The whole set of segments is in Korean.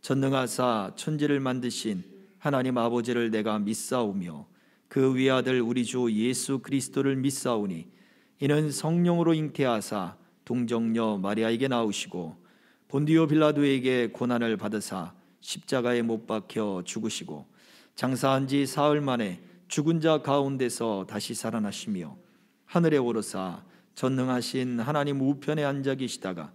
전능하사 천지를 만드신 하나님 아버지를 내가 믿사오며 그 위아들 우리 주 예수 그리스도를 믿사오니 이는 성령으로 잉태하사 동정녀 마리아에게 나오시고 본디오 빌라도에게 고난을 받으사 십자가에 못 박혀 죽으시고 장사한 지 사흘 만에 죽은 자 가운데서 다시 살아나시며 하늘에 오르사 전능하신 하나님 우편에 앉아 계시다가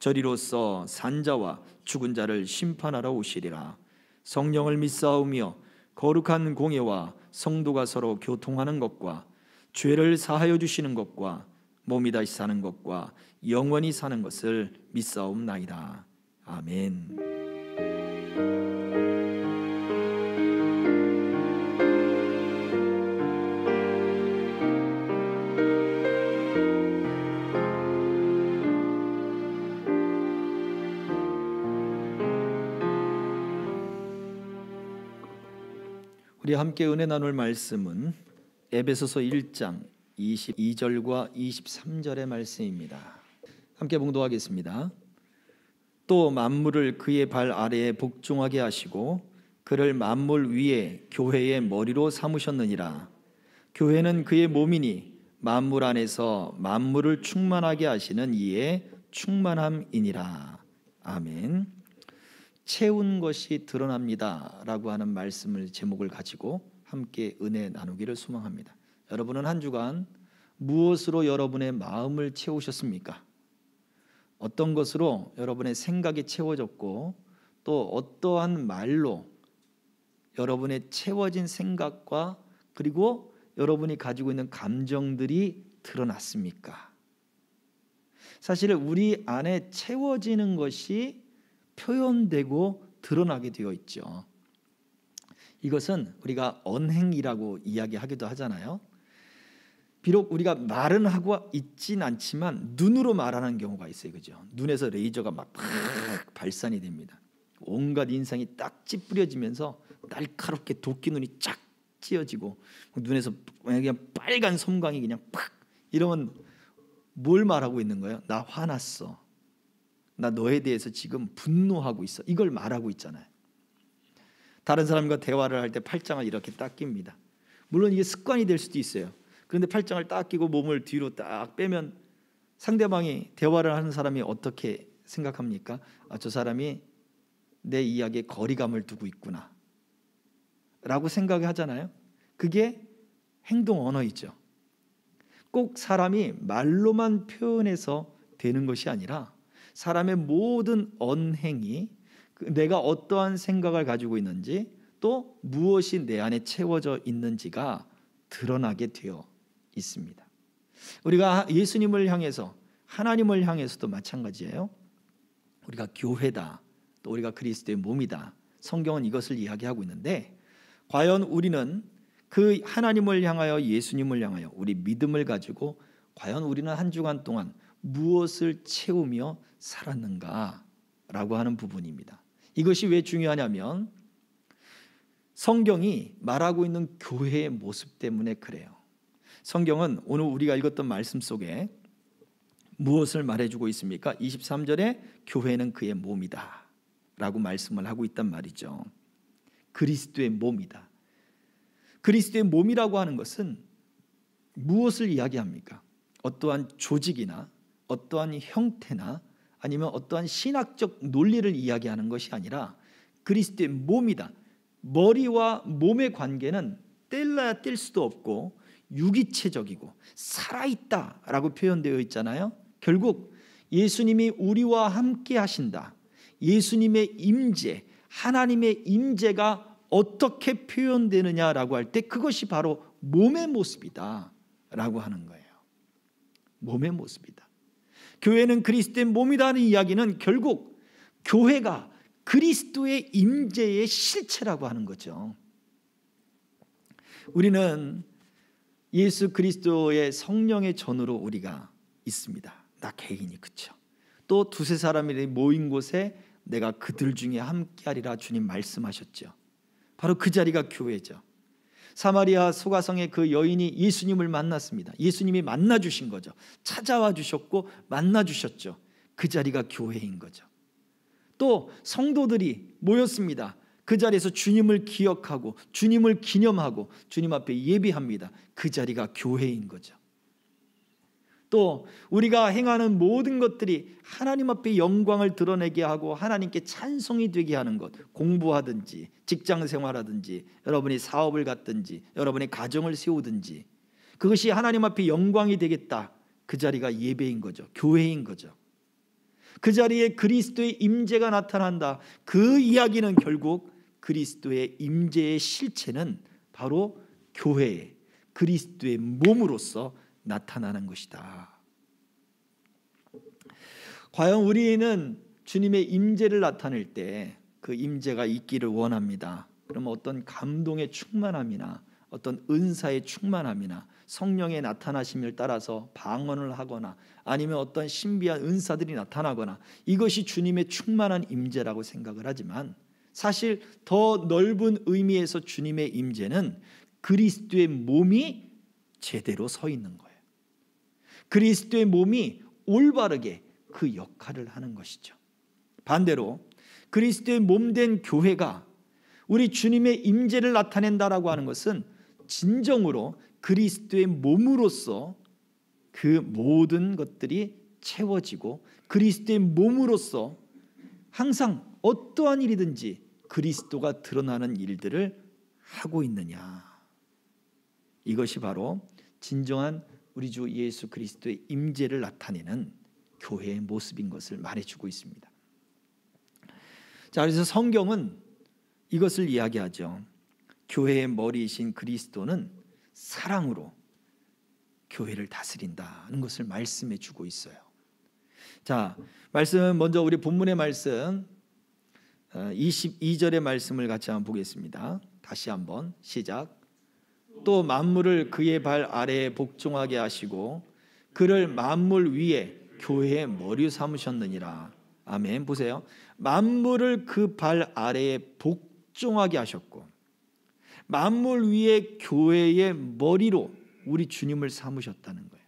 저리로서 산자와 죽은 자를 심판하러 오시리라. 성령을 믿사오며 거룩한 공예와 성도가 서로 교통하는 것과 죄를 사하여 주시는 것과 몸이 다시 사는 것과 영원히 사는 것을 믿사옵나이다. 아멘. 우리 함께 은혜 나눌 말씀은 에베소서 1장 22절과 23절의 말씀입니다. 함께 봉독하겠습니다. 또 만물을 그의 발 아래에 복종하게 하시고 그를 만물 위에 교회의 머리로 삼으셨느니라. 교회는 그의 몸이니 만물 안에서 만물을 충만하게 하시는 이의 충만함이니라. 아멘. 채운 것이 드러납니다 라고 하는 말씀을 제목을 가지고 함께 은혜 나누기를 소망합니다. 여러분은 한 주간 무엇으로 여러분의 마음을 채우셨습니까? 어떤 것으로 여러분의 생각이 채워졌고 또 어떠한 말로 여러분의 채워진 생각과 그리고 여러분이 가지고 있는 감정들이 드러났습니까? 사실 우리 안에 채워지는 것이 표현되고 드러나게 되어 있죠. 이것은 우리가 언행이라고 이야기하기도 하잖아요. 비록 우리가 말은 하고 있진 않지만 눈으로 말하는 경우가 있어요. 그죠? 눈에서 레이저가 막 발산이 됩니다. 온갖 인상이 딱 찌푸려지면서 날카롭게 도끼 눈이 쫙 찌어지고 눈에서 그냥 빨간 섬광이 그냥 팍 이러면 뭘 말하고 있는 거예요? 나 화났어. 나 너에 대해서 지금 분노하고 있어. 이걸 말하고 있잖아요. 다른 사람과 대화를 할 때 팔짱을 이렇게 딱 낍니다. 물론 이게 습관이 될 수도 있어요. 그런데 팔짱을 딱 끼고 몸을 뒤로 딱 빼면 상대방이 대화를 하는 사람이 어떻게 생각합니까? 저 사람이 내 이야기에 거리감을 두고 있구나 라고 생각하잖아요. 그게 행동 언어이죠. 꼭 사람이 말로만 표현해서 되는 것이 아니라 사람의 모든 언행이 내가 어떠한 생각을 가지고 있는지 또 무엇이 내 안에 채워져 있는지가 드러나게 되어 있습니다. 우리가 예수님을 향해서 하나님을 향해서도 마찬가지예요. 우리가 교회다, 또 우리가 그리스도의 몸이다. 성경은 이것을 이야기하고 있는데 과연 우리는 그 하나님을 향하여 예수님을 향하여 우리 믿음을 가지고 과연 우리는 한 주간 동안 무엇을 채우며 살았는가라고 하는 부분입니다. 이것이 왜 중요하냐면 성경이 말하고 있는 교회의 모습 때문에 그래요. 성경은 오늘 우리가 읽었던 말씀 속에 무엇을 말해주고 있습니까? 23절에 교회는 그의 몸이다 라고 말씀을 하고 있단 말이죠. 그리스도의 몸이다. 그리스도의 몸이라고 하는 것은 무엇을 이야기합니까? 어떠한 조직이나 어떠한 형태나 아니면 어떠한 신학적 논리를 이야기하는 것이 아니라 그리스도의 몸이다. 머리와 몸의 관계는 뗄래야 뗄 수도 없고 유기체적이고 살아있다라고 표현되어 있잖아요. 결국 예수님이 우리와 함께 하신다. 예수님의 임재, 하나님의 임재가 어떻게 표현되느냐라고 할 때 그것이 바로 몸의 모습이다라고 하는 거예요. 몸의 모습이다. 교회는 그리스도의 몸이라는 이야기는 결국 교회가 그리스도의 임재의 실체라고 하는 거죠. 우리는 예수 그리스도의 성령의 전으로 우리가 있습니다. 나 개인이 그렇죠. 또 두세 사람이 모인 곳에 내가 그들 중에 함께하리라 주님 말씀하셨죠. 바로 그 자리가 교회죠. 사마리아 소가성의 그 여인이 예수님을 만났습니다. 예수님이 만나주신 거죠. 찾아와 주셨고 만나주셨죠. 그 자리가 교회인 거죠. 또 성도들이 모였습니다. 그 자리에서 주님을 기억하고 주님을 기념하고 주님 앞에 예배합니다. 그 자리가 교회인 거죠. 또 우리가 행하는 모든 것들이 하나님 앞에 영광을 드러내게 하고 하나님께 찬송이 되게 하는 것, 공부하든지 직장 생활하든지 여러분이 사업을 갖든지 여러분의 가정을 세우든지 그것이 하나님 앞에 영광이 되겠다. 그 자리가 예배인 거죠. 교회인 거죠. 그 자리에 그리스도의 임재가 나타난다. 그 이야기는 결국 그리스도의 임재의 실체는 바로 교회의 그리스도의 몸으로서 나타나는 것이다. 과연 우리는 주님의 임재를 나타낼 때 그 임재가 있기를 원합니다. 그러면 어떤 감동의 충만함이나 어떤 은사의 충만함이나 성령의 나타나심을 따라서 방언을 하거나 아니면 어떤 신비한 은사들이 나타나거나 이것이 주님의 충만한 임재라고 생각을 하지만 사실 더 넓은 의미에서 주님의 임재는 그리스도의 몸이 제대로 서 있는 거예요. 그리스도의 몸이 올바르게 그 역할을 하는 것이죠. 반대로 그리스도의 몸된 교회가 우리 주님의 임재를 나타낸다라고 하는 것은 진정으로 그리스도의 몸으로서 그 모든 것들이 채워지고 그리스도의 몸으로서 항상 어떠한 일이든지 그리스도가 드러나는 일들을 하고 있느냐. 이것이 바로 진정한 우리 주 예수 그리스도의 임재를 나타내는 교회의 모습인 것을 말해주고 있습니다. 자, 그래서 성경은 이것을 이야기하죠. 교회의 머리이신 그리스도는 사랑으로 교회를 다스린다는 것을 말씀해 주고 있어요. 자, 말씀 먼저 우리 본문의 말씀 22절의 말씀을 같이 한번 보겠습니다. 다시 한번 시작. 또 만물을 그의 발 아래에 복종하게 하시고 그를 만물 위에 교회의 머리 삼으셨느니라. 아멘. 보세요. 만물을 그 발 아래에 복종하게 하셨고 만물 위에 교회의 머리로 우리 주님을 삼으셨다는 거예요.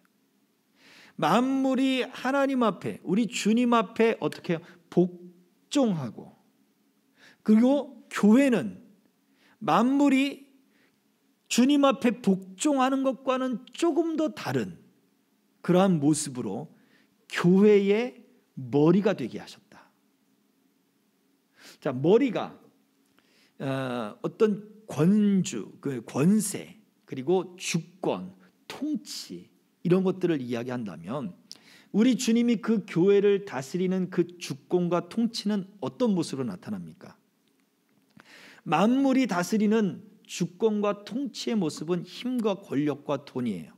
만물이 하나님 앞에 우리 주님 앞에 어떻게 해요? 복종하고 그리고 교회는 만물이 주님 앞에 복종하는 것과는 조금 더 다른 그러한 모습으로 교회의 머리가 되게 하셨다. 자, 머리가 어떤 권주, 권세, 그리고 주권, 통치 이런 것들을 이야기한다면 우리 주님이 그 교회를 다스리는 그 주권과 통치는 어떤 모습으로 나타납니까? 만물이 다스리는 주권과 통치의 모습은 힘과 권력과 돈이에요.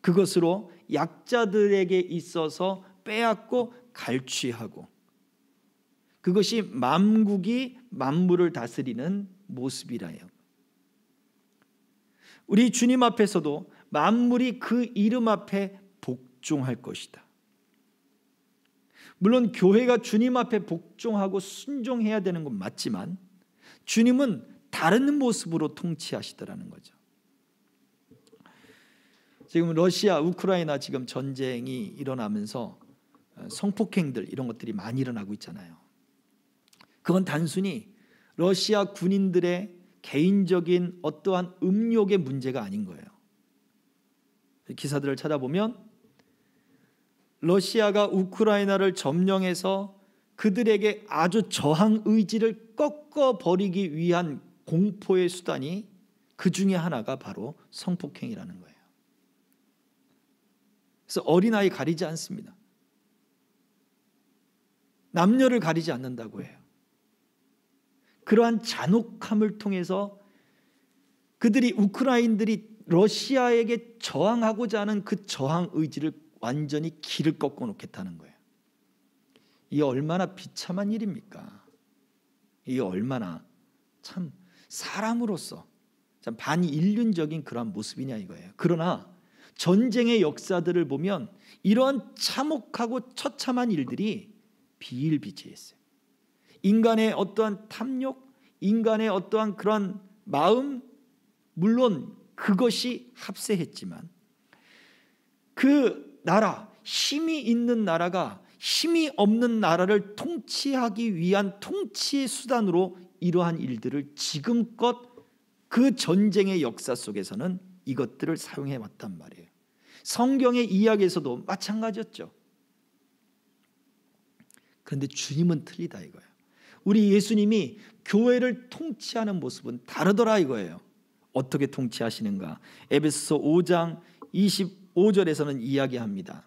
그것으로 약자들에게 있어서 빼앗고 갈취하고 그것이 만국이 만물을 다스리는 모습이라요. 우리 주님 앞에서도 만물이 그 이름 앞에 복종할 것이다. 물론 교회가 주님 앞에 복종하고 순종해야 되는 건 맞지만 주님은 다른 모습으로 통치하시더라는 거죠. 지금 러시아, 우크라이나 지금 전쟁이 일어나면서 성폭행들 이런 것들이 많이 일어나고 있잖아요. 그건 단순히 러시아 군인들의 개인적인 어떠한 음욕의 문제가 아닌 거예요. 기사들을 찾아보면 러시아가 우크라이나를 점령해서 그들에게 아주 저항 의지를 꺾어버리기 위한 공포의 수단이 그 중에 하나가 바로 성폭행이라는 거예요. 그래서 어린아이 가리지 않습니다. 남녀를 가리지 않는다고 해요. 그러한 잔혹함을 통해서 그들이 우크라이나들이 러시아에게 저항하고자 하는 그 저항 의지를 완전히 길을 꺾어 놓겠다는 거예요. 이게 얼마나 비참한 일입니까? 이게 얼마나 참 사람으로서 참 반인륜적인 그런 모습이냐 이거예요. 그러나 전쟁의 역사들을 보면 이러한 참혹하고 처참한 일들이 비일비재했어요. 인간의 어떠한 탐욕, 인간의 어떠한 그런 마음, 물론 그것이 합세했지만 그 나라, 힘이 있는 나라가 힘이 없는 나라를 통치하기 위한 통치의 수단으로 이러한 일들을 지금껏 그 전쟁의 역사 속에서는 이것들을 사용해 왔단 말이에요. 성경의 이야기에서도 마찬가지였죠. 그런데 주님은 틀리다 이거예요. 우리 예수님이 교회를 통치하는 모습은 다르더라 이거예요. 어떻게 통치하시는가? 에베소서 5장 25절에서는 이야기합니다.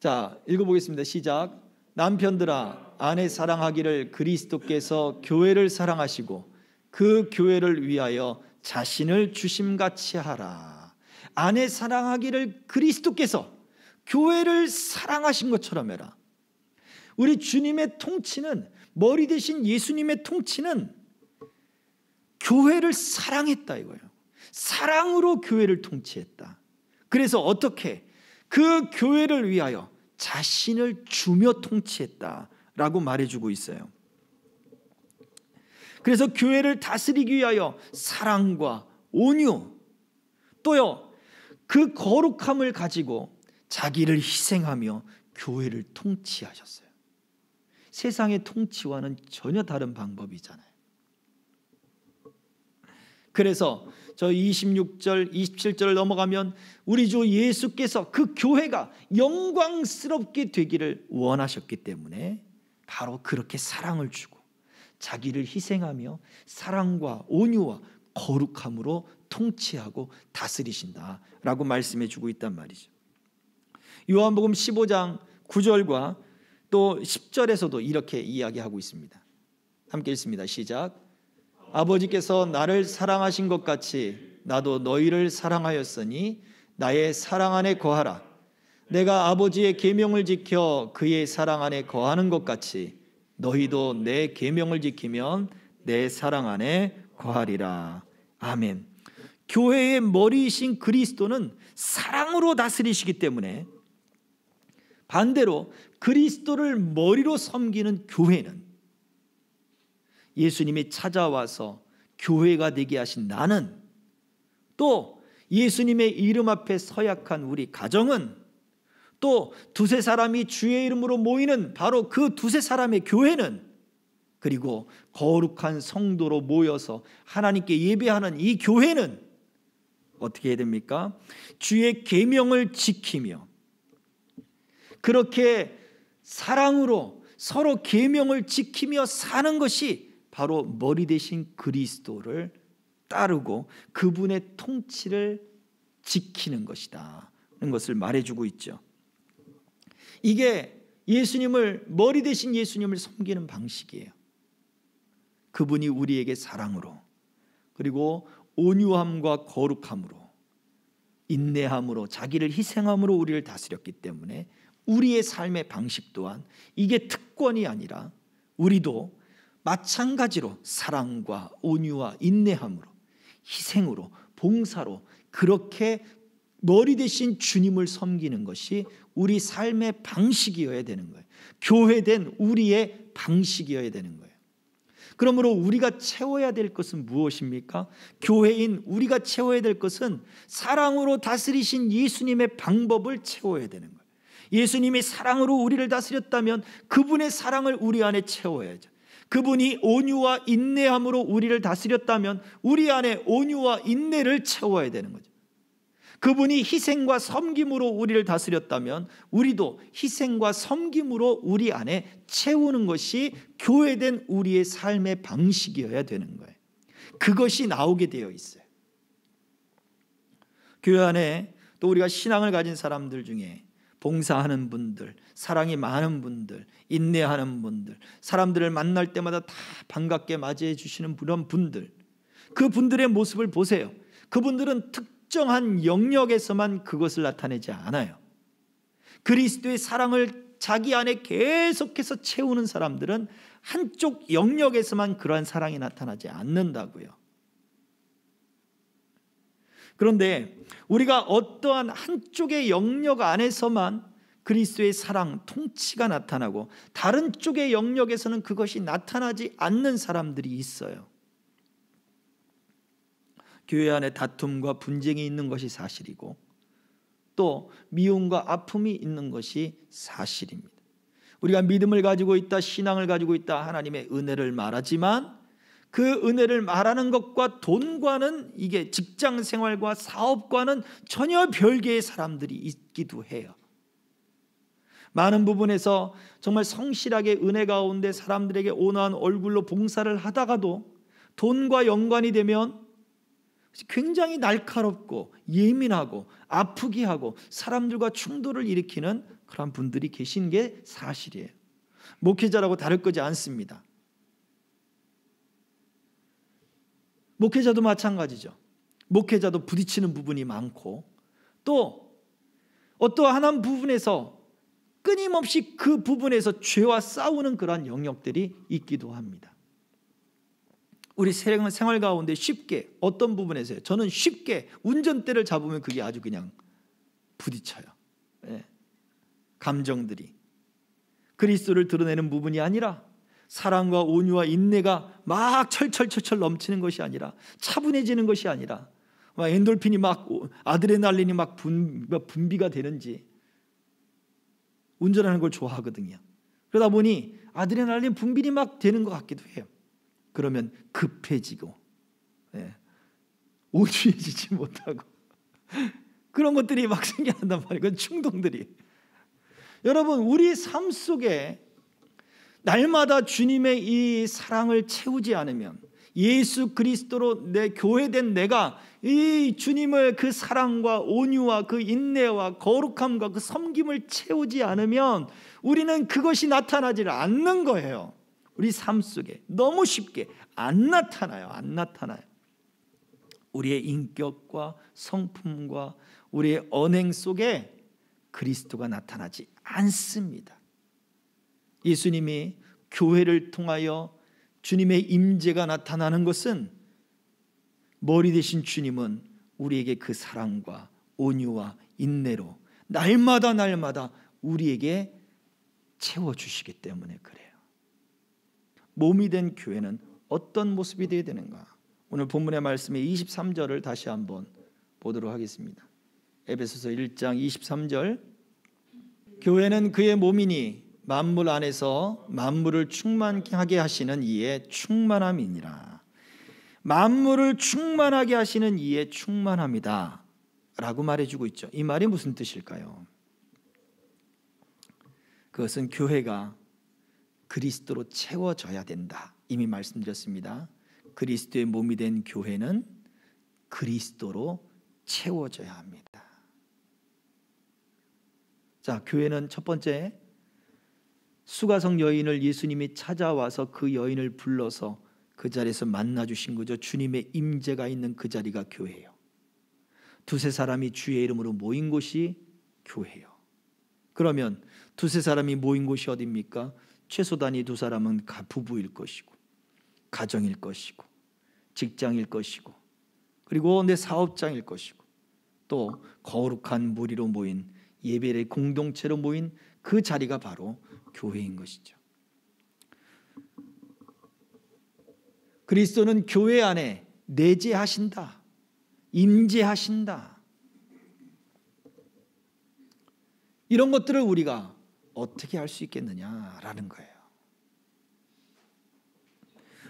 자, 읽어보겠습니다. 시작. 남편들아, 아내 사랑하기를 그리스도께서 교회를 사랑하시고 그 교회를 위하여 자신을 주심같이 하라. 아내 사랑하기를 그리스도께서 교회를 사랑하신 것처럼 해라. 우리 주님의 통치는, 머리 대신 예수님의 통치는 교회를 사랑했다 이거예요. 사랑으로 교회를 통치했다. 그래서 어떻게? 그 교회를 위하여 자신을 주며 통치했다라고 말해주고 있어요. 그래서 교회를 다스리기 위하여 사랑과 온유, 또요 그 거룩함을 가지고 자기를 희생하며 교회를 통치하셨어요. 세상의 통치와는 전혀 다른 방법이잖아요. 그래서 저 26절, 27절을 넘어가면 우리 주 예수께서 그 교회가 영광스럽게 되기를 원하셨기 때문에 바로 그렇게 사랑을 주고 자기를 희생하며 사랑과 온유와 거룩함으로 통치하고 다스리신다라고 말씀해 주고 있단 말이죠. 요한복음 15장 9절과 또 10절에서도 이렇게 이야기하고 있습니다. 함께 읽습니다. 시작. 아버지께서 나를 사랑하신 것 같이 나도 너희를 사랑하였으니 나의 사랑 안에 거하라. 내가 아버지의 계명을 지켜 그의 사랑 안에 거하는 것 같이 너희도 내 계명을 지키면 내 사랑 안에 거하리라. 아멘. 교회의 머리이신 그리스도는 사랑으로 다스리시기 때문에 반대로 그리스도를 머리로 섬기는 교회는 예수님이 찾아와서 교회가 되게 하신 나는, 또 예수님의 이름 앞에 서약한 우리 가정은, 또 두세 사람이 주의 이름으로 모이는 바로 그 두세 사람의 교회는, 그리고 거룩한 성도로 모여서 하나님께 예배하는 이 교회는 어떻게 해야 됩니까? 주의 계명을 지키며 그렇게 사랑으로 서로 계명을 지키며 사는 것이 바로 머리 대신 그리스도를 따르고 그분의 통치를 지키는 것이다 하는 것을 말해주고 있죠. 이게 예수님을, 머리 대신 예수님을 섬기는 방식이에요. 그분이 우리에게 사랑으로, 그리고 온유함과 거룩함으로, 인내함으로, 자기를 희생함으로 우리를 다스렸기 때문에 우리의 삶의 방식 또한 이게 특권이 아니라 우리도 마찬가지로 사랑과 온유와 인내함으로, 희생으로, 봉사로 그렇게 머리 대신 주님을 섬기는 것이 우리 삶의 방식이어야 되는 거예요. 교회된 우리의 방식이어야 되는 거예요. 그러므로 우리가 채워야 될 것은 무엇입니까? 교회인 우리가 채워야 될 것은 사랑으로 다스리신 예수님의 방법을 채워야 되는 거예요. 예수님이 사랑으로 우리를 다스렸다면 그분의 사랑을 우리 안에 채워야죠. 그분이 온유와 인내함으로 우리를 다스렸다면 우리 안에 온유와 인내를 채워야 되는 거죠. 그분이 희생과 섬김으로 우리를 다스렸다면 우리도 희생과 섬김으로 우리 안에 채우는 것이 교회된 우리의 삶의 방식이어야 되는 거예요. 그것이 나오게 되어 있어요. 교회 안에 또 우리가 신앙을 가진 사람들 중에 봉사하는 분들, 사랑이 많은 분들, 인내하는 분들, 사람들을 만날 때마다 다 반갑게 맞이해 주시는 그런 분들, 그 분들의 모습을 보세요. 그분들은 특정한 영역에서만 그것을 나타내지 않아요. 그리스도의 사랑을 자기 안에 계속해서 채우는 사람들은 한쪽 영역에서만 그러한 사랑이 나타나지 않는다고요. 그런데 우리가 어떠한 한쪽의 영역 안에서만 그리스도의 사랑, 통치가 나타나고 다른 쪽의 영역에서는 그것이 나타나지 않는 사람들이 있어요. 교회 안에 다툼과 분쟁이 있는 것이 사실이고 또 미움과 아픔이 있는 것이 사실입니다. 우리가 믿음을 가지고 있다, 신앙을 가지고 있다, 하나님의 은혜를 말하지만 그 은혜를 말하는 것과 돈과는, 이게 직장 생활과 사업과는 전혀 별개의 사람들이 있기도 해요. 많은 부분에서 정말 성실하게 은혜 가운데 사람들에게 온화한 얼굴로 봉사를 하다가도 돈과 연관이 되면 굉장히 날카롭고 예민하고 아프게 하고 사람들과 충돌을 일으키는 그런 분들이 계신 게 사실이에요. 목회자라고 다를 거지 않습니다. 목회자도 마찬가지죠. 목회자도 부딪히는 부분이 많고 또 어떠한 부분에서 끊임없이 그 부분에서 죄와 싸우는 그러한 영역들이 있기도 합니다. 우리 생활 가운데 쉽게 어떤 부분에서요, 저는 쉽게 운전대를 잡으면 그게 아주 그냥 부딪혀요. 예. 감정들이 그리스도를 드러내는 부분이 아니라 사랑과 온유와 인내가 막 철철철철 넘치는 것이 아니라, 차분해지는 것이 아니라 막 엔돌핀이 막 아드레날린이 막 분비가 되는지, 운전하는 걸 좋아하거든요. 그러다 보니 아드레날린 분비이 막 되는 것 같기도 해요. 그러면 급해지고 온유해지지 못하고 그런 것들이 막 생겨난단 말이에요. 그건 충동들이. 여러분, 우리 삶 속에 날마다 주님의 이 사랑을 채우지 않으면, 예수 그리스도로 내 교회된 내가 이 주님의 그 사랑과 온유와 그 인내와 거룩함과 그 섬김을 채우지 않으면 우리는 그것이 나타나지 않는 거예요. 우리 삶 속에 너무 쉽게 안 나타나요. 우리의 인격과 성품과 우리의 언행 속에 그리스도가 나타나지 않습니다. 예수님이 교회를 통하여 주님의 임재가 나타나는 것은, 머리 되신 주님은 우리에게 그 사랑과 온유와 인내로 날마다 우리에게 채워주시기 때문에 그래요. 몸이 된 교회는 어떤 모습이 되어야 되는가? 오늘 본문의 말씀의 23절을 다시 한번 보도록 하겠습니다. 에베소서 1장 23절. 교회는 그의 몸이니 만물 안에서 만물을 충만하게 하시는 이의 충만함이니라. 만물을 충만하게 하시는 이의 충만함이다 라고 말해주고 있죠. 이 말이 무슨 뜻일까요? 그것은 교회가 그리스도로 채워져야 된다. 이미 말씀드렸습니다. 그리스도의 몸이 된 교회는 그리스도로 채워져야 합니다. 자, 교회는 첫 번째, 수가성 여인을 예수님이 찾아와서 그 여인을 불러서 그 자리에서 만나 주신 거죠. 주님의 임재가 있는 그 자리가 교회예요. 두세 사람이 주의 이름으로 모인 곳이 교회예요. 그러면 두세 사람이 모인 곳이 어디입니까? 최소 단위 두 사람은 부부일 것이고, 가정일 것이고, 직장일 것이고, 그리고 내 사업장일 것이고, 또 거룩한 무리로 모인 예배의 공동체로 모인 그 자리가 바로 교회인 것이죠. 그리스도는 교회 안에 내재하신다, 임재하신다. 이런 것들을 우리가 어떻게 할 수 있겠느냐라는 거예요.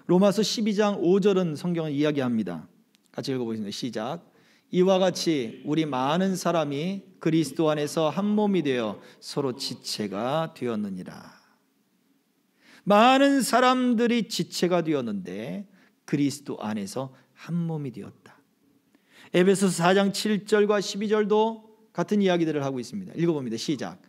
로마서 12장 5절은 성경을 이야기합니다. 같이 읽어보겠습니다. 시작. 이와 같이 우리 많은 사람이 그리스도 안에서 한 몸이 되어 서로 지체가 되었느니라. 많은 사람들이 지체가 되었는데 그리스도 안에서 한 몸이 되었다. 에베소서 4장 7절과 12절도 같은 이야기들을 하고 있습니다. 읽어봅니다. 시작.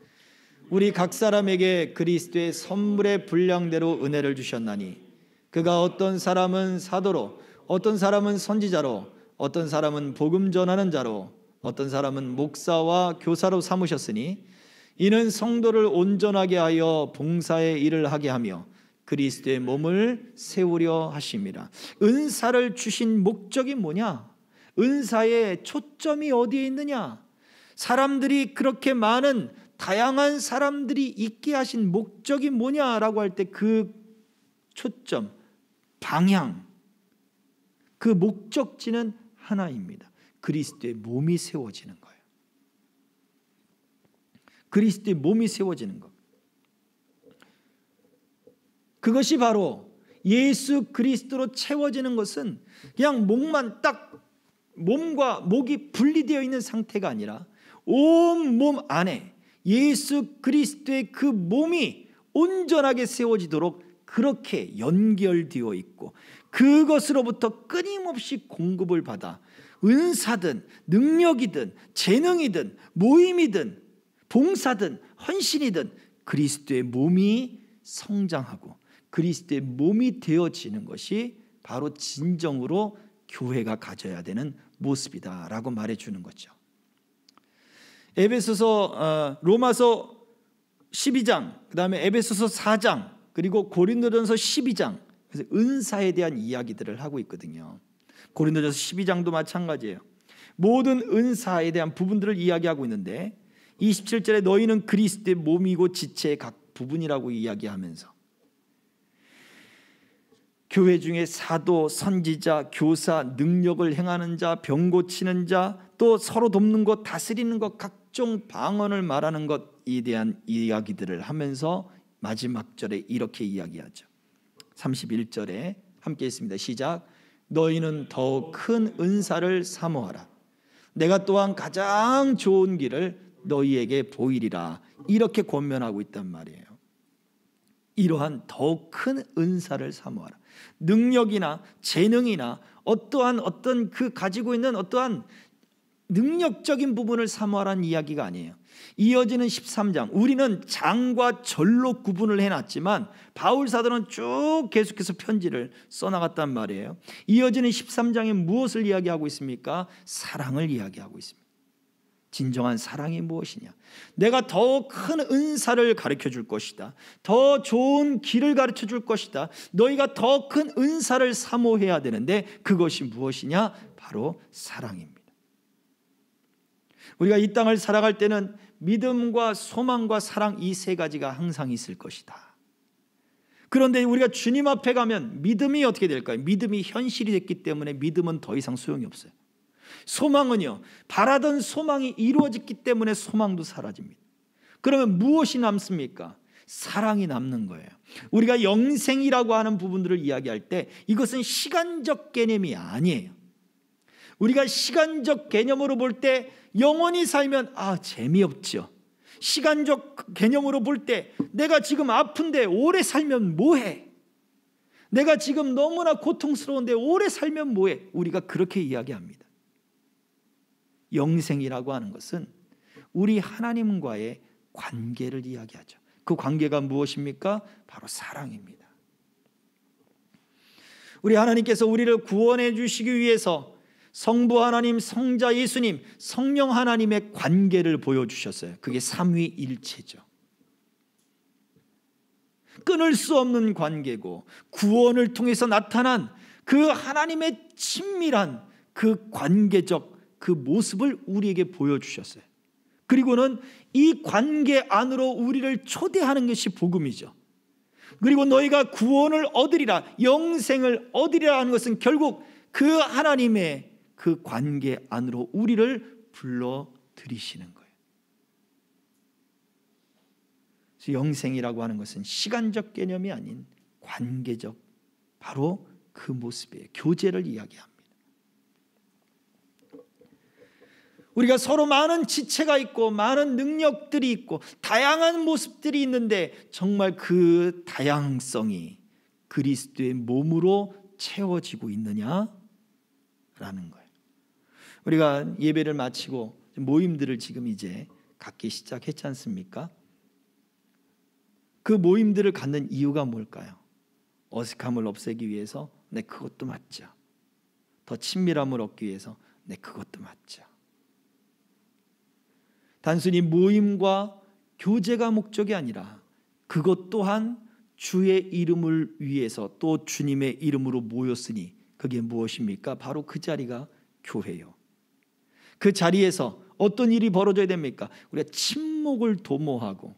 우리 각 사람에게 그리스도의 선물의 분량대로 은혜를 주셨나니 그가 어떤 사람은 사도로, 어떤 사람은 선지자로, 어떤 사람은 복음 전하는 자로, 어떤 사람은 목사와 교사로 삼으셨으니 이는 성도를 온전하게 하여 봉사의 일을 하게 하며 그리스도의 몸을 세우려 하심이라. 은사를 주신 목적이 뭐냐? 은사의 초점이 어디에 있느냐? 사람들이 그렇게 많은 다양한 사람들이 있게 하신 목적이 뭐냐라고 할 때 그 초점, 방향, 그 목적지는 하나입니다. 그리스도의 몸이 세워지는 거예요. 그리스도의 몸이 세워지는 것. 그것이 바로 예수 그리스도로 채워지는 것은 그냥 목만 딱 몸과 목이 분리되어 있는 상태가 아니라 온 몸 안에 예수 그리스도의 그 몸이 온전하게 세워지도록 그렇게 연결되어 있고 그것으로부터 끊임없이 공급을 받아 은사든 능력이든 재능이든 모임이든 봉사든 헌신이든 그리스도의 몸이 성장하고 그리스도의 몸이 되어지는 것이 바로 진정으로 교회가 가져야 되는 모습이다라고 말해주는 거죠. 로마서 12장, 그 다음에 에베소서 4장, 그리고 고린도전서 12장, 그래서 은사에 대한 이야기들을 하고 있거든요. 고린도전서 12장도 마찬가지예요. 모든 은사에 대한 부분들을 이야기하고 있는데 27절에 너희는 그리스도의 몸이고 지체의 각 부분이라고 이야기하면서 교회 중에 사도, 선지자, 교사, 능력을 행하는 자, 병 고치는 자, 또 서로 돕는 것, 다스리는 것, 각종 방언을 말하는 것에 대한 이야기들을 하면서 마지막 절에 이렇게 이야기하죠. 31절에 함께 있습니다. 시작. 너희는 더욱 큰 은사를 사모하라. 내가 또한 가장 좋은 길을 너희에게 보이리라. 이렇게 권면하고 있단 말이에요. 이러한 더욱 큰 은사를 사모하라. 능력이나 재능이나 어떤 그 가지고 있는 어떠한 능력적인 부분을 사모하라는 이야기가 아니에요. 이어지는 13장, 우리는 장과 절로 구분을 해놨지만 바울 사도는 쭉 계속해서 편지를 써나갔단 말이에요. 이어지는 13장에 무엇을 이야기하고 있습니까? 사랑을 이야기하고 있습니다. 진정한 사랑이 무엇이냐? 내가 더 큰 은사를 가르쳐 줄 것이다. 더 좋은 길을 가르쳐 줄 것이다. 너희가 더 큰 은사를 사모해야 되는데 그것이 무엇이냐? 바로 사랑입니다. 우리가 이 땅을 살아갈 때는 믿음과 소망과 사랑 이 세 가지가 항상 있을 것이다. 그런데 우리가 주님 앞에 가면 믿음이 어떻게 될까요? 믿음이 현실이 됐기 때문에 믿음은 더 이상 소용이 없어요. 소망은요, 바라던 소망이 이루어졌기 때문에 소망도 사라집니다. 그러면 무엇이 남습니까? 사랑이 남는 거예요. 우리가 영생이라고 하는 부분들을 이야기할 때 이것은 시간적 개념이 아니에요. 우리가 시간적 개념으로 볼 때 영원히 살면 재미없죠. 시간적 개념으로 볼 때 내가 지금 아픈데 오래 살면 뭐해? 내가 지금 너무나 고통스러운데 오래 살면 뭐해? 우리가 그렇게 이야기합니다. 영생이라고 하는 것은 우리 하나님과의 관계를 이야기하죠. 그 관계가 무엇입니까? 바로 사랑입니다. 우리 하나님께서 우리를 구원해 주시기 위해서 성부 하나님, 성자 예수님, 성령 하나님의 관계를 보여주셨어요. 그게 삼위일체죠. 끊을 수 없는 관계고 구원을 통해서 나타난 그 하나님의 친밀한 그 관계적 그 모습을 우리에게 보여주셨어요. 그리고는 이 관계 안으로 우리를 초대하는 것이 복음이죠. 그리고 너희가 구원을 얻으리라, 영생을 얻으리라 하는 것은 결국 그 하나님의 그 관계 안으로 우리를 불러들이시는 거예요. 그래서 영생이라고 하는 것은 시간적 개념이 아닌 관계적, 바로 그 모습의 교제를 이야기합니다. 우리가 서로 많은 지체가 있고 많은 능력들이 있고 다양한 모습들이 있는데 정말 그 다양성이 그리스도의 몸으로 채워지고 있느냐라는 거예요. 우리가 예배를 마치고 모임들을 지금 이제 갖기 시작했지 않습니까? 그 모임들을 갖는 이유가 뭘까요? 어색함을 없애기 위해서? 네, 그것도 맞죠. 더 친밀함을 얻기 위해서? 네, 그것도 맞죠. 단순히 모임과 교제가 목적이 아니라 그것 또한 주의 이름을 위해서 또 주님의 이름으로 모였으니 그게 무엇입니까? 바로 그 자리가 교회요. 그 자리에서 어떤 일이 벌어져야 됩니까? 우리가 친목을 도모하고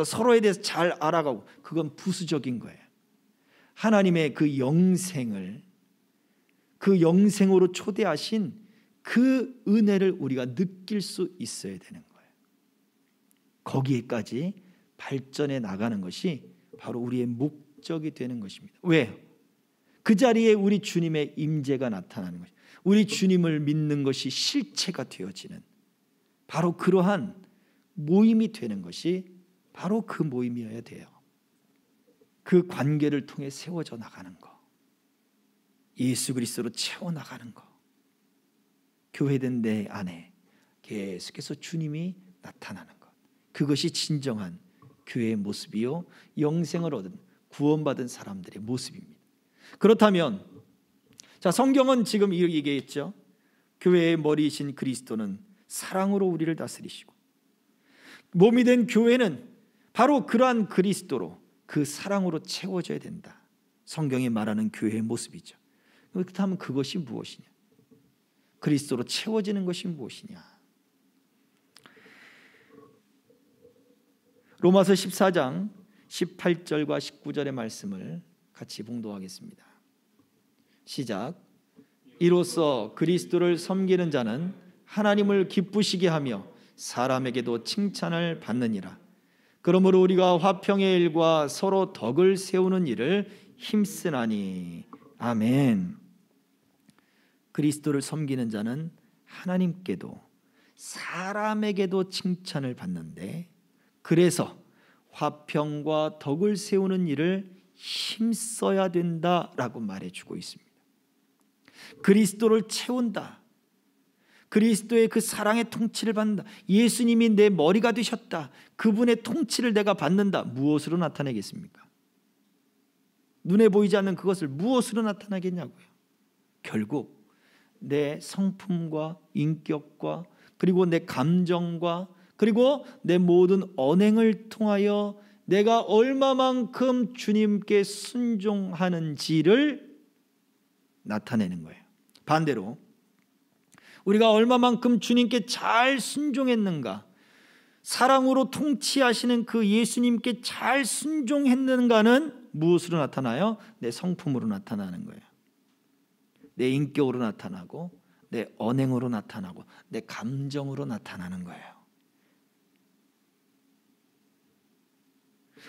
서로에 대해서 잘 알아가고, 그건 부수적인 거예요. 하나님의 그 영생을, 그 영생으로 초대하신 그 은혜를 우리가 느낄 수 있어야 되는 거예요. 거기에까지 발전해 나가는 것이 바로 우리의 목적이 되는 것입니다. 왜요? 그 자리에 우리 주님의 임재가 나타나는 것입니다. 우리 주님을 믿는 것이 실체가 되어지는 바로 그러한 모임이 되는 것이 바로 그 모임이어야 돼요. 그 관계를 통해 세워져 나가는 것, 예수 그리스도로 채워나가는 것, 교회된 내 안에 계속해서 주님이 나타나는 것, 그것이 진정한 교회의 모습이요 영생을 얻은 구원받은 사람들의 모습입니다. 그렇다면 자, 성경은 지금 이렇게 얘기했죠. 교회의 머리이신 그리스도는 사랑으로 우리를 다스리시고 몸이 된 교회는 바로 그러한 그리스도로 그 사랑으로 채워져야 된다. 성경이 말하는 교회의 모습이죠. 그렇다면 그것이 무엇이냐? 그리스도로 채워지는 것이 무엇이냐? 로마서 14장 18절과 19절의 말씀을 같이 봉독하겠습니다. 시작. 이로써 그리스도를 섬기는 자는 하나님을 기쁘시게 하며 사람에게도 칭찬을 받느니라. 그러므로 우리가 화평의 일과 서로 덕을 세우는 일을 힘쓰나니. 아멘. 그리스도를 섬기는 자는 하나님께도 사람에게도 칭찬을 받는데, 그래서 화평과 덕을 세우는 일을 힘써야 된다라고 말해주고 있습니다. 그리스도를 채운다. 그리스도의 그 사랑의 통치를 받는다. 예수님이 내 머리가 되셨다. 그분의 통치를 내가 받는다. 무엇으로 나타내겠습니까? 눈에 보이지 않는 그것을 무엇으로 나타나겠냐고요. 결국 내 성품과 인격과 그리고 내 감정과 그리고 내 모든 언행을 통하여 내가 얼마만큼 주님께 순종하는지를 나타내는 거예요. 반대로 우리가 얼마만큼 주님께 잘 순종했는가, 사랑으로 통치하시는 그 예수님께 잘 순종했는가는 무엇으로 나타나요? 내 성품으로 나타나는 거예요. 내 인격으로 나타나고 내 언행으로 나타나고 내 감정으로 나타나는 거예요.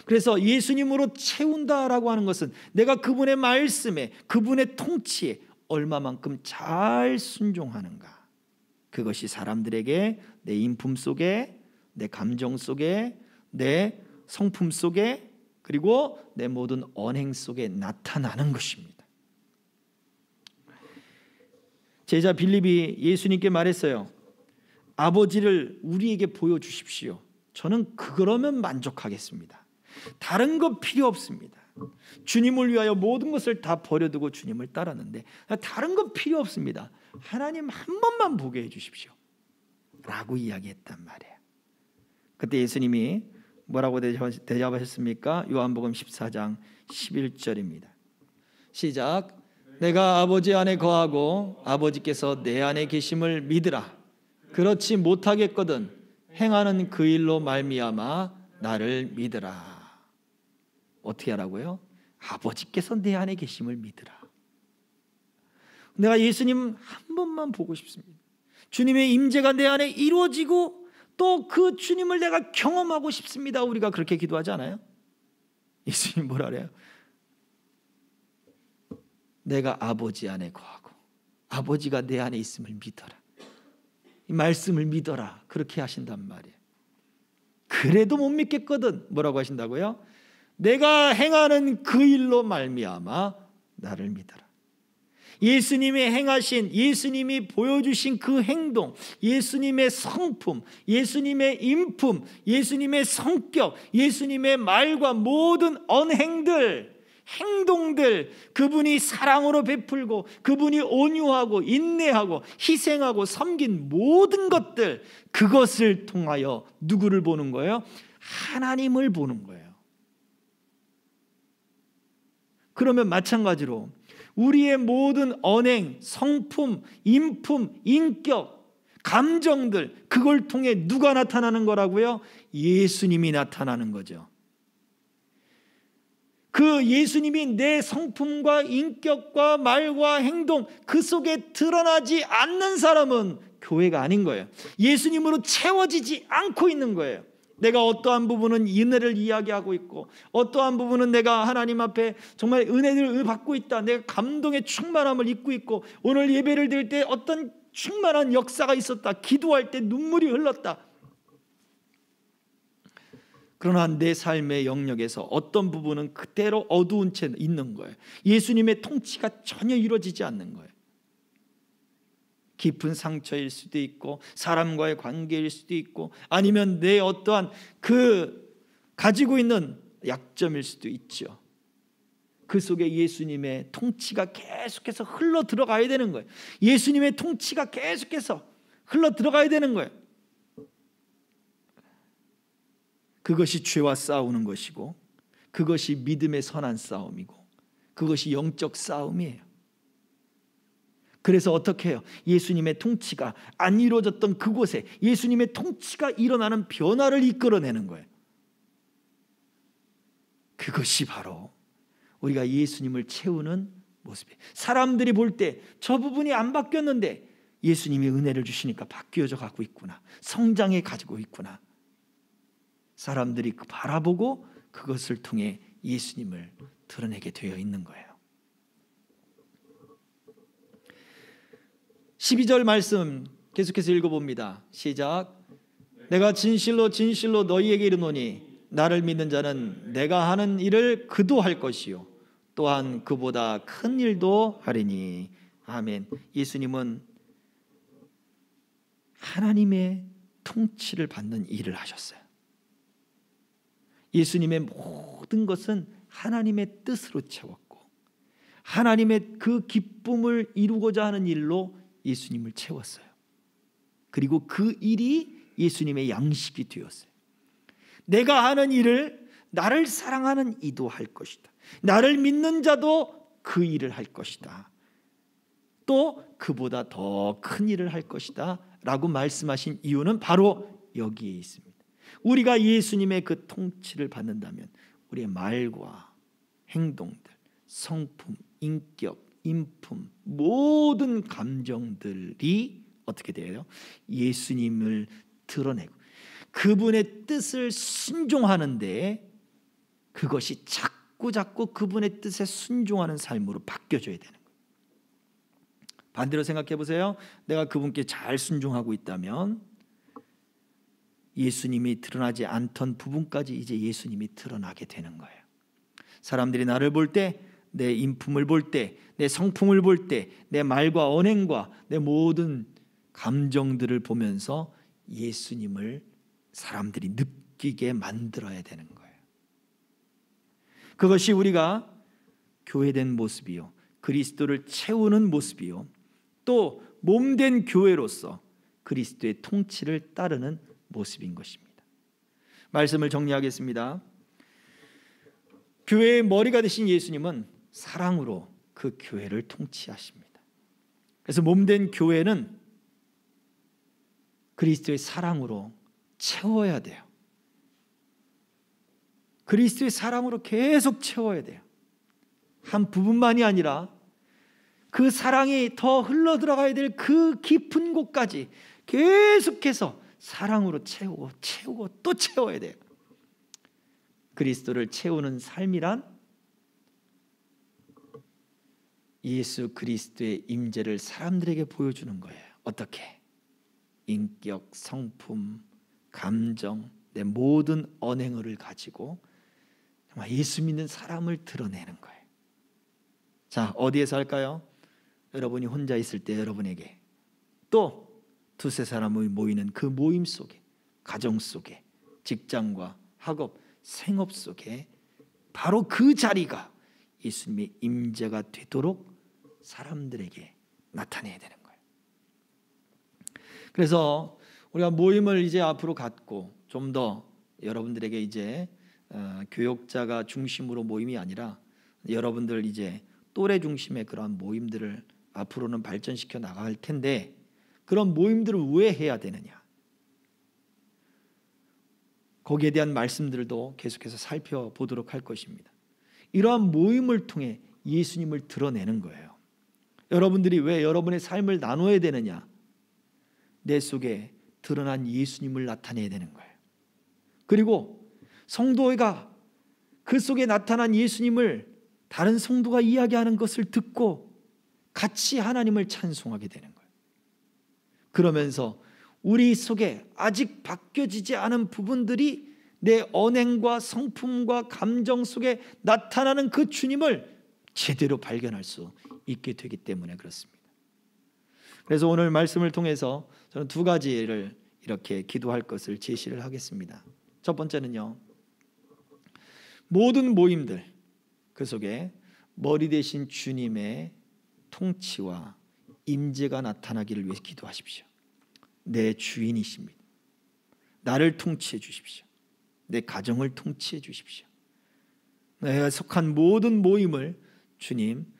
그래서 예수님으로 채운다라고 하는 것은 내가 그분의 말씀에, 그분의 통치에 얼마만큼 잘 순종하는가, 그것이 사람들에게 내 인품 속에, 내 감정 속에, 내 성품 속에, 그리고 내 모든 언행 속에 나타나는 것입니다. 제자 빌립이 예수님께 말했어요. 아버지를 우리에게 보여주십시오. 저는 그러면 만족하겠습니다. 다른 거 필요 없습니다. 주님을 위하여 모든 것을 다 버려두고 주님을 따랐는데 다른 거 필요 없습니다. 하나님 한 번만 보게 해주십시오 라고 이야기했단 말이에요. 그때 예수님이 뭐라고 대답하셨습니까? 요한복음 14장 11절입니다. 시작. 내가 아버지 안에 거하고 아버지께서 내 안에 계심을 믿으라. 그렇지 못하겠거든 행하는 그 일로 말미암아 나를 믿으라. 어떻게 하라고요? 아버지께서 내 안에 계심을 믿으라. 내가 예수님 한 번만 보고 싶습니다. 주님의 임재가 내 안에 이루어지고 또 그 주님을 내가 경험하고 싶습니다. 우리가 그렇게 기도하지 않아요? 예수님 뭐라 그래요? 내가 아버지 안에 거하고 아버지가 내 안에 있음을 믿어라. 이 말씀을 믿어라. 그렇게 하신단 말이에요. 그래도 못 믿겠거든. 뭐라고 하신다고요? 내가 행하는 그 일로 말미암아 나를 믿어라. 예수님이 행하신, 예수님이 보여주신 그 행동, 예수님의 성품, 예수님의 인품, 예수님의 성격, 예수님의 말과 모든 언행들, 행동들, 그분이 사랑으로 베풀고 그분이 온유하고 인내하고 희생하고 섬긴 모든 것들, 그것을 통하여 누구를 보는 거예요? 하나님을 보는 거예요. 그러면 마찬가지로 우리의 모든 언행, 성품, 인품, 인격, 감정들, 그걸 통해 누가 나타나는 거라고요? 예수님이 나타나는 거죠. 그 예수님이 내 성품과 인격과 말과 행동, 그 속에 드러나지 않는 사람은 교회가 아닌 거예요. 예수님으로 채워지지 않고 있는 거예요. 내가 어떠한 부분은 은혜를 이야기하고 있고 어떠한 부분은 내가 하나님 앞에 정말 은혜를 받고 있다, 내가 감동의 충만함을 입고 있고 오늘 예배를 드릴 때 어떤 충만한 역사가 있었다, 기도할 때 눈물이 흘렀다. 그러나 내 삶의 영역에서 어떤 부분은 그대로 어두운 채 있는 거예요. 예수님의 통치가 전혀 이루어지지 않는 거예요. 깊은 상처일 수도 있고 사람과의 관계일 수도 있고 아니면 내 어떠한 그 가지고 있는 약점일 수도 있죠. 그 속에 예수님의 통치가 계속해서 흘러 들어가야 되는 거예요. 예수님의 통치가 계속해서 흘러 들어가야 되는 거예요. 그것이 죄와 싸우는 것이고 그것이 믿음의 선한 싸움이고 그것이 영적 싸움이에요. 그래서 어떻게 해요? 예수님의 통치가 안 이루어졌던 그곳에 예수님의 통치가 일어나는 변화를 이끌어내는 거예요. 그것이 바로 우리가 예수님을 채우는 모습이에요. 사람들이 볼 때 저 부분이 안 바뀌었는데 예수님이 은혜를 주시니까 바뀌어져 가고 있구나, 성장해 가지고 있구나. 사람들이 바라보고 그것을 통해 예수님을 드러내게 되어 있는 거예요. 12절 말씀 계속해서 읽어봅니다. 시작. 내가 진실로 진실로 너희에게 이르노니 나를 믿는 자는 내가 하는 일을 그도 할 것이요 또한 그보다 큰 일도 하리니. 아멘. 예수님은 하나님의 통치를 받는 일을 하셨어요. 예수님의 모든 것은 하나님의 뜻으로 채웠고 하나님의 그 기쁨을 이루고자 하는 일로 예수님을 채웠어요. 그리고 그 일이 예수님의 양식이 되었어요. 내가 하는 일을 나를 사랑하는 이도 할 것이다. 나를 믿는 자도 그 일을 할 것이다. 또 그보다 더 큰 일을 할 것이다 라고 말씀하신 이유는 바로 여기에 있습니다. 우리가 예수님의 그 통치를 받는다면 우리의 말과 행동들, 성품, 인격, 인품, 모든 감정들이 어떻게 돼요? 예수님을 드러내고 그분의 뜻을 순종하는데 그것이 자꾸 그분의 뜻에 순종하는 삶으로 바뀌어져야 되는 거예요. 반대로 생각해 보세요. 내가 그분께 잘 순종하고 있다면 예수님이 드러나지 않던 부분까지 이제 예수님이 드러나게 되는 거예요. 사람들이 나를 볼 때, 내 인품을 볼 때, 내 성품을 볼 때, 내 말과 언행과 내 모든 감정들을 보면서 예수님을 사람들이 느끼게 만들어야 되는 거예요. 그것이 우리가 교회된 모습이요, 그리스도를 채우는 모습이요, 또 몸된 교회로서 그리스도의 통치를 따르는 모습인 것입니다. 말씀을 정리하겠습니다. 교회의 머리가 되신 예수님은 사랑으로 그 교회를 통치하십니다. 그래서 몸된 교회는 그리스도의 사랑으로 채워야 돼요. 그리스도의 사랑으로 계속 채워야 돼요. 한 부분만이 아니라 그 사랑이 더 흘러 들어가야 될 그 깊은 곳까지 계속해서 사랑으로 채우고 또 채워야 돼요. 그리스도를 채우는 삶이란 예수 그리스도의 임재를 사람들에게 보여주는 거예요. 어떻게? 인격, 성품, 감정, 내 모든 언행을 가지고 정말 예수 믿는 사람을 드러내는 거예요. 자, 어디에서 할까요? 여러분이 혼자 있을 때 여러분에게, 또 두세 사람이 모이는 그 모임 속에, 가정 속에, 직장과 학업, 생업 속에 바로 그 자리가 예수님의 임재가 되도록 사람들에게 나타내야 되는 거예요. 그래서 우리가 모임을 이제 앞으로 갖고 좀 더 여러분들에게 이제 교역자가 중심으로 모임이 아니라 여러분들 이제 또래 중심의 그런 모임들을 앞으로는 발전시켜 나갈 텐데, 그런 모임들을 왜 해야 되느냐, 거기에 대한 말씀들도 계속해서 살펴보도록 할 것입니다. 이러한 모임을 통해 예수님을 드러내는 거예요. 여러분들이 왜 여러분의 삶을 나눠야 되느냐? 내 속에 드러난 예수님을 나타내야 되는 거예요. 그리고 성도가 그 속에 나타난 예수님을 다른 성도가 이야기하는 것을 듣고 같이 하나님을 찬송하게 되는 거예요. 그러면서 우리 속에 아직 바뀌어지지 않은 부분들이 내 언행과 성품과 감정 속에 나타나는 그 주님을 제대로 발견할 수 있게 되기 때문에 그렇습니다. 그래서 오늘 말씀을 통해서 저는 두 가지를 이렇게 기도할 것을 제시를 하겠습니다. 첫 번째는요, 모든 모임들 그 속에 머리 대신 주님의 통치와 임재가 나타나기를 위해 기도하십시오. 내 주인이십니다. 나를 통치해 주십시오. 내 가정을 통치해 주십시오. 내가 속한 모든 모임을 주님,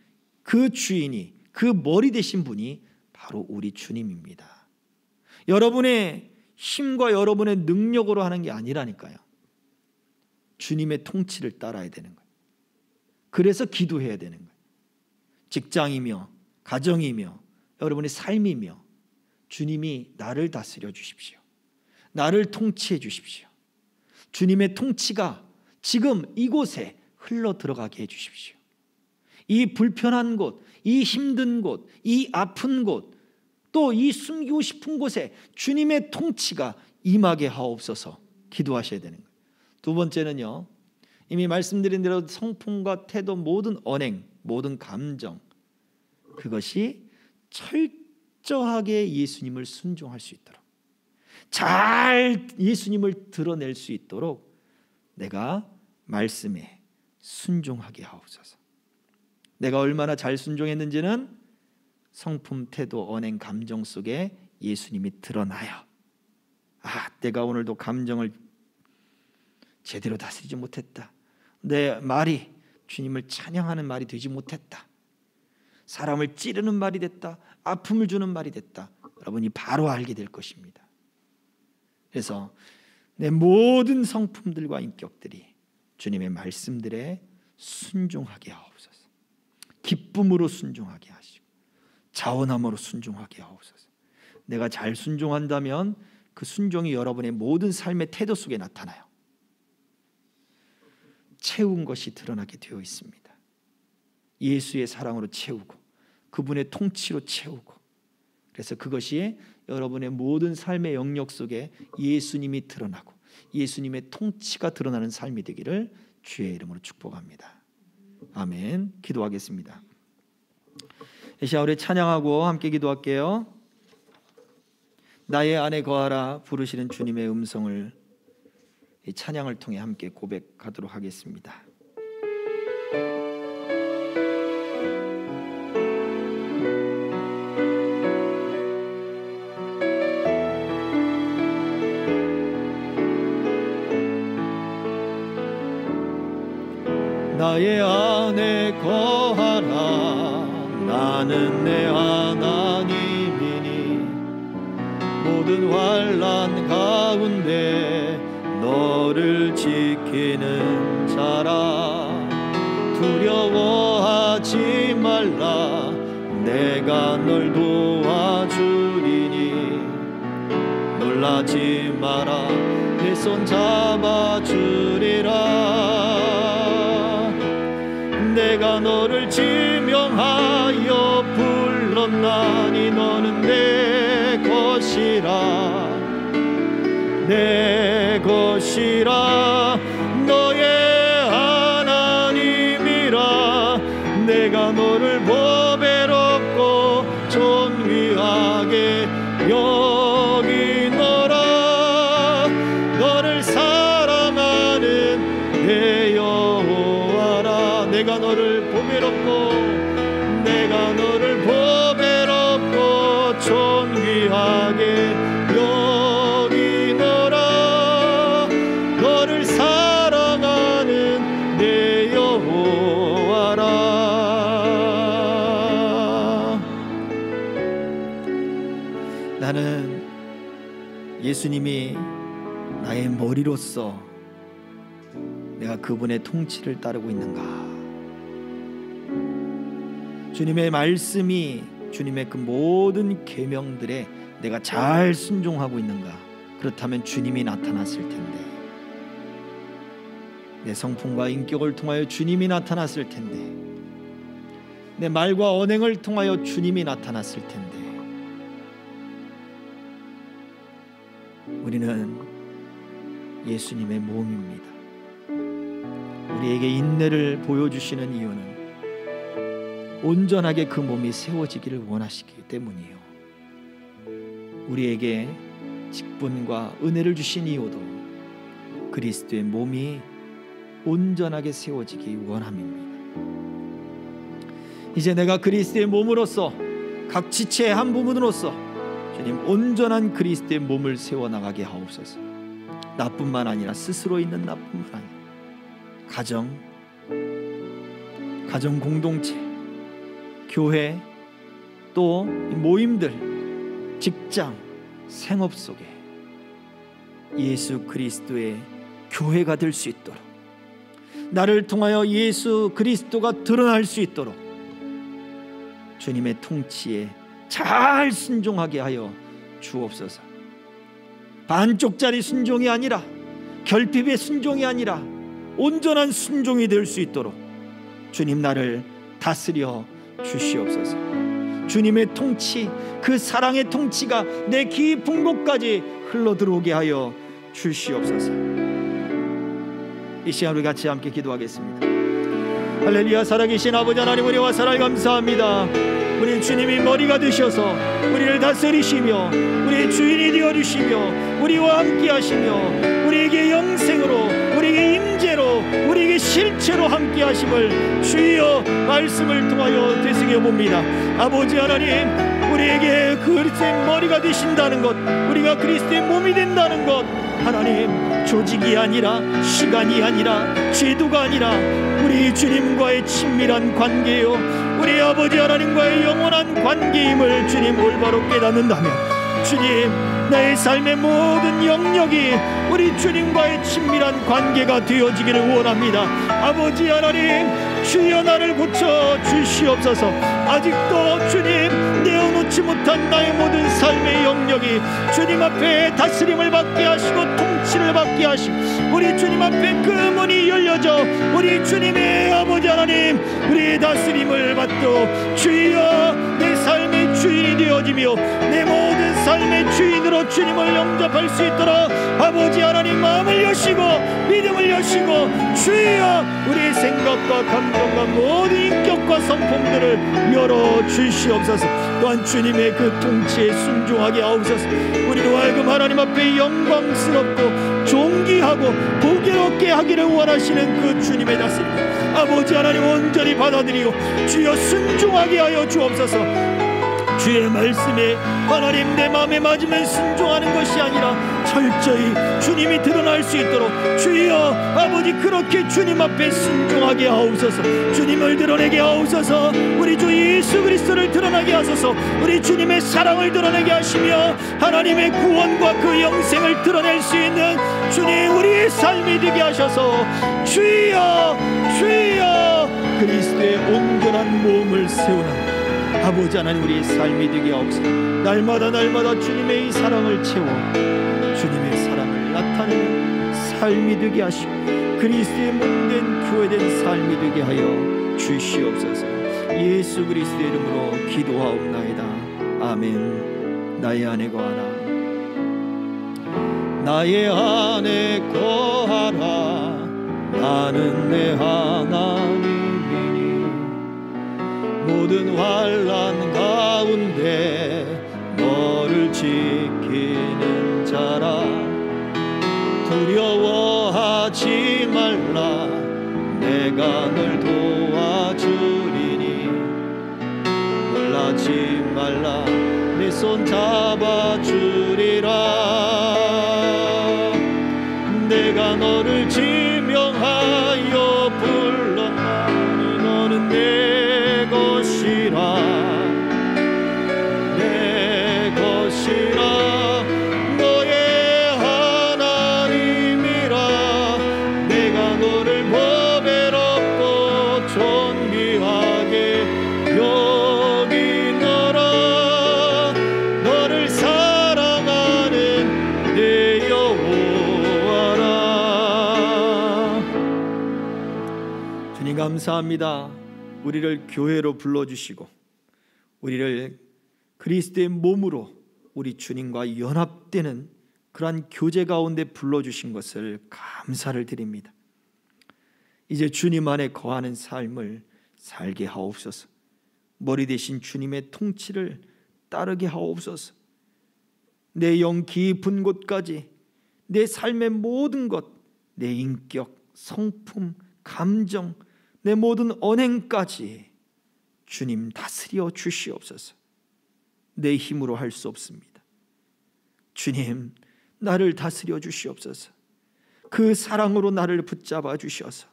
그 주인이, 그 머리 되신 분이 바로 우리 주님입니다. 여러분의 힘과 여러분의 능력으로 하는 게 아니라니까요. 주님의 통치를 따라야 되는 거예요. 그래서 기도해야 되는 거예요. 직장이며 가정이며 여러분의 삶이며 주님이 나를 다스려 주십시오. 나를 통치해 주십시오. 주님의 통치가 지금 이곳에 흘러 들어가게 해 주십시오. 이 불편한 곳, 이 힘든 곳, 이 아픈 곳, 또 이 숨기고 싶은 곳에 주님의 통치가 임하게 하옵소서 기도하셔야 되는 거예요. 두 번째는요, 이미 말씀드린 대로 성품과 태도, 모든 언행, 모든 감정, 그것이 철저하게 예수님을 순종할 수 있도록, 잘 예수님을 드러낼 수 있도록 내가 말씀에 순종하게 하옵소서. 내가 얼마나 잘 순종했는지는 성품, 태도, 언행, 감정 속에 예수님이 드러나요. 내가 오늘도 감정을 제대로 다스리지 못했다. 내 말이 주님을 찬양하는 말이 되지 못했다. 사람을 찌르는 말이 됐다. 아픔을 주는 말이 됐다. 여러분이 바로 알게 될 것입니다. 그래서 내 모든 성품들과 인격들이 주님의 말씀들에 순종하게 하옵소서. 기쁨으로 순종하게 하시고 자원함으로 순종하게 하옵소서. 내가 잘 순종한다면 그 순종이 여러분의 모든 삶의 태도 속에 나타나요. 채운 것이 드러나게 되어 있습니다. 예수의 사랑으로 채우고 그분의 통치로 채우고, 그래서 그것이 여러분의 모든 삶의 영역 속에 예수님이 드러나고 예수님의 통치가 드러나는 삶이 되기를 주의 이름으로 축복합니다. 아멘. 기도하겠습니다. 이 시간 우리 찬양하고 함께 기도할게요. 나의 안에 거하라 부르시는 주님의 음성을 이 찬양을 통해 함께 고백하도록 하겠습니다. 나의 안에 거하라. 나는 내 하나님이니 모든 환난 가운데 너를 지키는 자라. 두려워하지 말라. 내가 널 도와주리니 놀라지 마라. 내 손 잡아주리라. 내가 너를 지명하여 불렀나니 너는 내 것이라. 내 것이라. 너의 하나님이라. 내가 너를 보배롭고 존귀하게 여기노라. 너를 사랑하는 내 여호와라. 내가 너를 보배롭고 내가 너를 보배롭고 존귀하게 여기노라. 너를 사랑하는 내 여호와라. 나는 예수님이 나의 머리로서 내가 그분의 통치를 따르고 있는가? 주님의 말씀이 주님의 그 모든 계명들에 내가 잘 순종하고 있는가? 그렇다면 주님이 나타났을 텐데 내 성품과 인격을 통하여 주님이 나타났을 텐데, 내 말과 언행을 통하여 주님이 나타났을 텐데, 우리는 예수님의 몸입니다. 우리에게 인내를 보여주시는 이유는 온전하게 그 몸이 세워지기를 원하시기 때문이에요. 우리에게 직분과 은혜를 주신 이유도 그리스도의 몸이 온전하게 세워지기 원함입니다. 이제 내가 그리스도의 몸으로서, 각 지체의 한 부분으로서 주님 온전한 그리스도의 몸을 세워나가게 하옵소서. 나뿐만 아니라 스스로 있는 나뿐만 아니라 가정 공동체, 교회, 또 모임들, 직장, 생업 속에 예수 그리스도의 교회가 될 수 있도록, 나를 통하여 예수 그리스도가 드러날 수 있도록 주님의 통치에 잘 순종하게 하여 주옵소서. 반쪽짜리 순종이 아니라, 결핍의 순종이 아니라 온전한 순종이 될 수 있도록 주님 나를 다스려 주시옵소서. 주님의 통치, 그 사랑의 통치가 내 깊은 곳까지 흘러들어오게 하여 주시옵소서. 이 시간 우리 같이 함께 기도하겠습니다. 할렐루야. 살아계신 아버지 하나님, 우리와 살아 감사합니다. 우리 주님이 머리가 되셔서 우리를 다스리시며 우리의 주인이 되어주시며 우리와 함께 하시며 우리에게 영생으로, 우리에게 임재로, 우리에게 실체로 함께 하심을 주여 말씀을 통하여 되새겨 봅니다. 아버지 하나님, 우리에게 그리스도의 머리가 되신다는 것, 우리가 그리스도의 몸이 된다는 것, 하나님, 조직이 아니라, 시간이 아니라, 제도가 아니라 우리 주님과의 친밀한 관계요, 우리 아버지 하나님과의 영원한 관계임을 주님 올바로 깨닫는다면, 주님, 나의 삶의 모든 영역이 우리 주님과의 친밀한 관계가 되어지기를 원합니다. 아버지 하나님, 주여 나를 고쳐 주시옵소서. 아직도 주님, 내어놓지 못한 나의 모든 삶의 영역이 주님 앞에 다스림을 받게 하시고 통치를 받게 하시고, 우리 주님 앞에 그 문이 열려져 우리 주님의 아버지 하나님, 우리의 다스림을 받도록 주여 내 삶의 주인이 되어지며 내 모든 삶의 주인으로 주님을 영접할 수 있도록 아버지 하나님 마음을 여시고 믿음을 여시고, 주여 우리의 생각과 감정과 모든 인격과 성품들을 열어주시옵소서. 또한 주님의 그 통치에 순종하게 하옵소서. 우리로 하여금 하나님 앞에 영광스럽고 존귀하고 보괴롭게 하기를 원하시는 그 주님의 다스림, 아버지 하나님 온전히 받아들이고 주여 순종하게 하여 주옵소서. 주의 말씀에 하나님 내 마음에 맞으면 순종하는 것이 아니라 철저히 주님이 드러날 수 있도록 주여 아버지 그렇게 주님 앞에 순종하게 하옵소서. 주님을 드러내게 하옵소서. 우리 주 예수 그리스도를 드러나게 하소서. 우리 주님의 사랑을 드러내게 하시며 하나님의 구원과 그 영생을 드러낼 수 있는 주님 우리의 삶이 되게 하셔서 주여 주여 그리스도의 온전한 몸을 세우는 아버지 하나님 우리의 삶이 되게 하옵소서. 날마다 주님의 이 사랑을 채워 주님의 사랑을 나타내는 삶이 되게 하시고 그리스도의 몸된 교회된 삶이 되게 하여 주시옵소서. 예수 그리스도의 이름으로 기도하옵나이다. 아멘. 나의 안에 거하라. 나의 안에 거하라. 나는 내 하나님이니 모든 환난 가운데 너를 지키는 자라. 두려워하지 말라. 내가 널 도와주리니 놀라지 말라. 내 손 잡아주리라. 내가 너를 지명하여 불렀나니 너는 내 것이라. 내 것이라. 너의 하나님이라. 내가 너를 보배롭고 존귀하게 여기노라. 너를 사랑하는 내 여호와라. 감사합니다. 우리를 교회로 불러주시고 우리를 그리스도의 몸으로 우리 주님과 연합되는 그러한 교제 가운데 불러주신 것을 감사를 드립니다. 이제 주님 안에 거하는 삶을 살게 하옵소서. 머리 대신 주님의 통치를 따르게 하옵소서. 내 영 깊은 곳까지 내 삶의 모든 것, 내 인격, 성품, 감정, 내 모든 언행까지 주님 다스려 주시옵소서. 내 힘으로 할 수 없습니다. 주님, 나를 다스려 주시옵소서. 그 사랑으로 나를 붙잡아 주셔서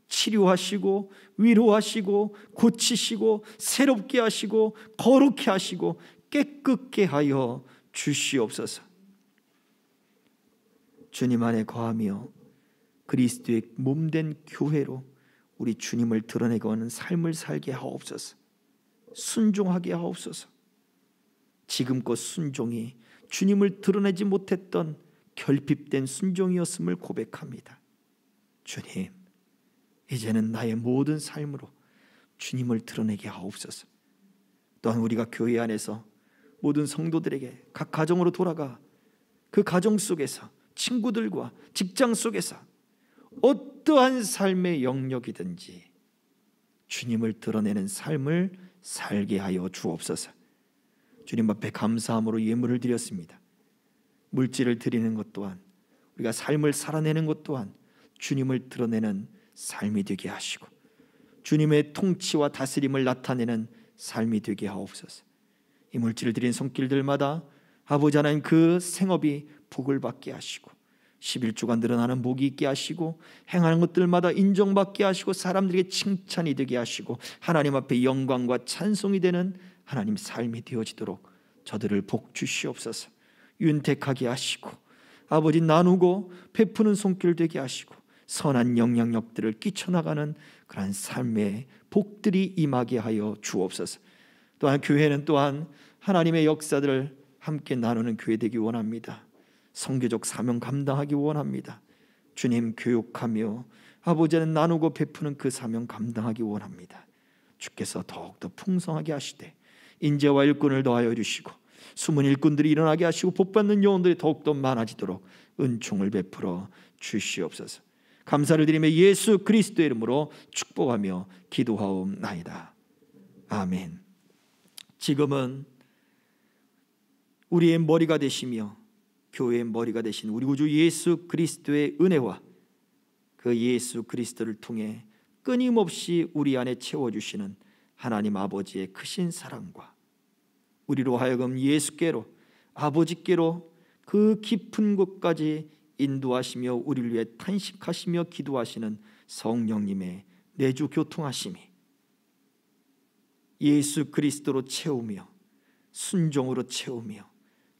치료하시고 위로하시고 고치시고 새롭게 하시고 거룩게 하시고 깨끗게 하여 주시옵소서. 주님 안에 거하며 그리스도의 몸된 교회로 우리 주님을 드러내고 하는 삶을 살게 하옵소서. 순종하게 하옵소서. 지금껏 순종이 주님을 드러내지 못했던 결핍된 순종이었음을 고백합니다. 주님, 이제는 나의 모든 삶으로 주님을 드러내게 하옵소서. 또한 우리가 교회 안에서 모든 성도들에게 각 가정으로 돌아가 그 가정 속에서 친구들과 직장 속에서 어떠한 삶의 영역이든지 주님을 드러내는 삶을 살게 하여 주옵소서. 주님 앞에 감사함으로 예물을 드렸습니다. 물질을 드리는 것 또한, 우리가 삶을 살아내는 것 또한 주님을 드러내는 삶이 되게 하시고 주님의 통치와 다스림을 나타내는 삶이 되게 하옵소서. 이 물질을 드린 손길들마다 아버지 하나님 그 생업이 복을 받게 하시고 11주간 늘어나는 복이 있게 하시고 행하는 것들마다 인정받게 하시고 사람들에게 칭찬이 되게 하시고 하나님 앞에 영광과 찬송이 되는 하나님 삶이 되어지도록 저들을 복 주시옵소서. 윤택하게 하시고 아버지 나누고 베푸는 손길 되게 하시고 선한 영향력들을 끼쳐나가는 그런 삶의 복들이 임하게 하여 주옵소서. 또한 교회는 또한 하나님의 역사들을 함께 나누는 교회 되기 원합니다. 선교적 사명 감당하기 원합니다. 주님 교육하며 아버지는 나누고 베푸는 그 사명 감당하기 원합니다. 주께서 더욱더 풍성하게 하시되 인재와 일꾼을 더하여 주시고 숨은 일꾼들이 일어나게 하시고 복받는 영혼들이 더욱더 많아지도록 은총을 베풀어 주시옵소서. 감사를 드리며 예수 그리스도의 이름으로 축복하며 기도하옵나이다. 아멘. 지금은 우리의 머리가 되시며 교회의 머리가 되신 우리 구주 예수 그리스도의 은혜와 그 예수 그리스도를 통해 끊임없이 우리 안에 채워주시는 하나님 아버지의 크신 사랑과 우리로 하여금 예수께로 아버지께로 그 깊은 곳까지 인도하시며 우리를 위해 탄식하시며 기도하시는 성령님의 내주 교통하심이 예수 그리스도로 채우며 순종으로 채우며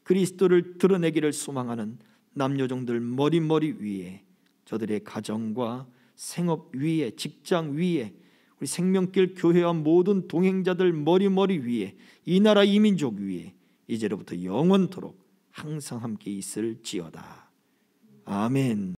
그리스도를 드러내기를 소망하는 남녀종들 머리 위에 저들의 가정과 생업 위에 직장 위에 우리 생명길 교회와 모든 동행자들 머리 위에 이 나라 이 민족 위에 이제로부터 영원토록 항상 함께 있을지어다. 아멘.